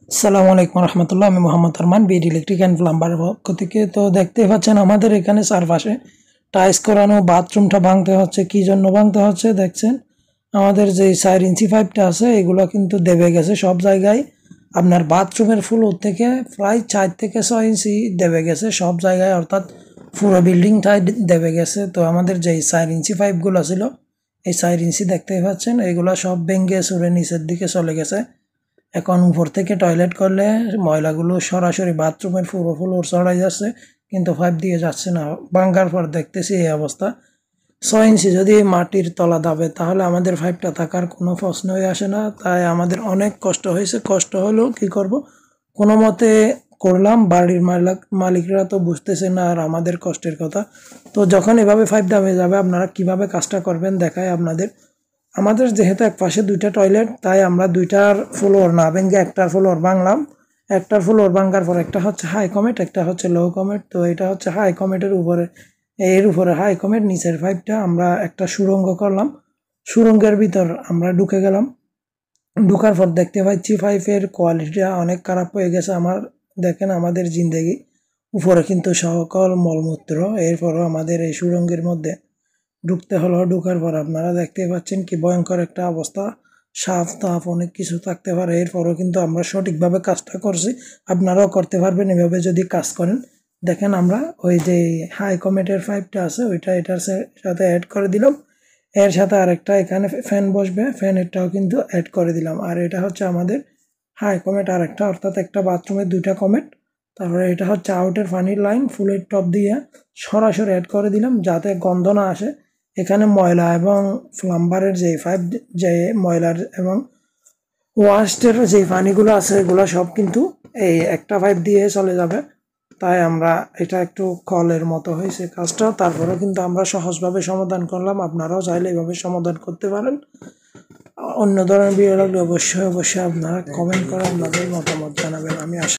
আসসালামু আলাইকুম রহমতুল্লাহ। আমি মোহাম্মদ আরমান, বিড ইলেকট্রিক অ্যান্ড প্লাম্বারের পক্ষ থেকে। তো দেখতে পাচ্ছেন আমাদের এখানে চারপাশে টাইলস করানো, বাথরুমটা ভাঙতে হচ্ছে। কি জন্য ভাঙতে হচ্ছে দেখছেন, আমাদের যে 4 ইঞ্চি পাইপটা আছে এগুলো কিন্তু দেবে গেছে সব জায়গায়। আপনার বাথরুমের ফ্লোর থেকে প্রায় 4 থেকে 6 ইঞ্চি দেবে গেছে সব জায়গায়, অর্থাৎ পুরো বিল্ডিংটাই দেবে গেছে। তো আমাদের যেই 4 ইঞ্চি পাইপগুলো ছিল, এই 4 ইঞ্চি দেখতেই পাচ্ছেন, এগুলো সব ভেঙে চুরে নিচের দিকে চলে গেছে। এখন উপর থেকে টয়লেট করলে ময়লাগুলো সরাসরি বাথরুমের পুরো ফ্লোর ছড়াই যাচ্ছে, কিন্তু পাইপ দিয়ে যাচ্ছে না। ভাঙ্গার পর দেখতেছি এই অবস্থা। 6 ইঞ্চি যদি মাটির তলা দাবে তাহলে আমাদের পাইপটা থাকার কোনো প্রশ্নই আসে না। তাই আমাদের অনেক কষ্ট হয়েছে। কষ্ট হলেও কি করব, কোনো মতে করলাম। বাড়ির মালিকরা তো বুঝতেছে না আর আমাদের কষ্টের কথা। তো যখন এভাবে পাইপ দামে যাবে আপনারা কিভাবে কাজটা করবেন দেখায় আপনাদের। আমাদের যেহেতু এক পাশে দুইটা টয়লেট, তাই আমরা দুইটার ফ্লোর না ভেঙে একটার ফ্লোর ভাঙলাম। একটার ফ্লোর ভাঙার পর একটা হচ্ছে হাই কমেট, একটা হচ্ছে লো কমেট। তো এটা হচ্ছে হাই কমেটের উপরে, এর উপরে হাই কমেট, নিচের পাইপটা আমরা একটা সুড়ঙ্গ করলাম। সুড়ঙ্গের ভিতর আমরা ঢুকে গেলাম। ঢুকার পর দেখতে পাচ্ছি পাইপের কোয়ালিটিটা অনেক খারাপ হয়ে গেছে। দেখেন আমাদের জিন্দেগি উপরে কিন্তু সকল মলমূত্র। এরপরও আমাদের এই সুড়ঙ্গের মধ্যে ঢুকতে হলো। ঢুকার পর আপনারা দেখতে পাচ্ছেন কি ভয়ঙ্কর একটা অবস্থা। সাপ তাপ অনেক কিছু থাকতে পারে। এরপরও কিন্তু আমরা সঠিকভাবে কাজটা করছি। আপনারাও করতে পারবেন এভাবে যদি কাজ করেন। দেখেন আমরা ওই যে হাই কমেটের পাইপটা আছে ওইটা এটার সাথে অ্যাড করে দিলাম। এর সাথে আরেকটা এখানে ফ্যান বসবে, ফ্যানেরটাও কিন্তু অ্যাড করে দিলাম। আর এটা হচ্ছে আমাদের হাই কমেট আরেকটা, অর্থাৎ একটা বাথরুমের দুইটা কমেট। তারপরে এটা হচ্ছে আউটের পানির লাইন, ফুলের টপ দিয়ে সরাসরি অ্যাড করে দিলাম যাতে গন্ধ না আসে। এখানে ময়লা এবং প্লাম্বারের যে পাইপ, যে ময়লার এবং ওয়াস্টের যে পানিগুলো আছে এগুলো সব কিন্তু এই একটা পাইপ দিয়ে চলে যাবে। তাই আমরা এটা একটু কলের মতো হয়েছে কাজটা। তারপরেও কিন্তু আমরা সহজভাবে সমাধান করলাম। আপনারাও চাইলে এভাবে সমাধান করতে পারেন। অন্য ধরনের ভিডিও লাগলে অবশ্যই আপনারা কমেন্ট করে আপনাদের মতামত জানাবেন। আমি আশা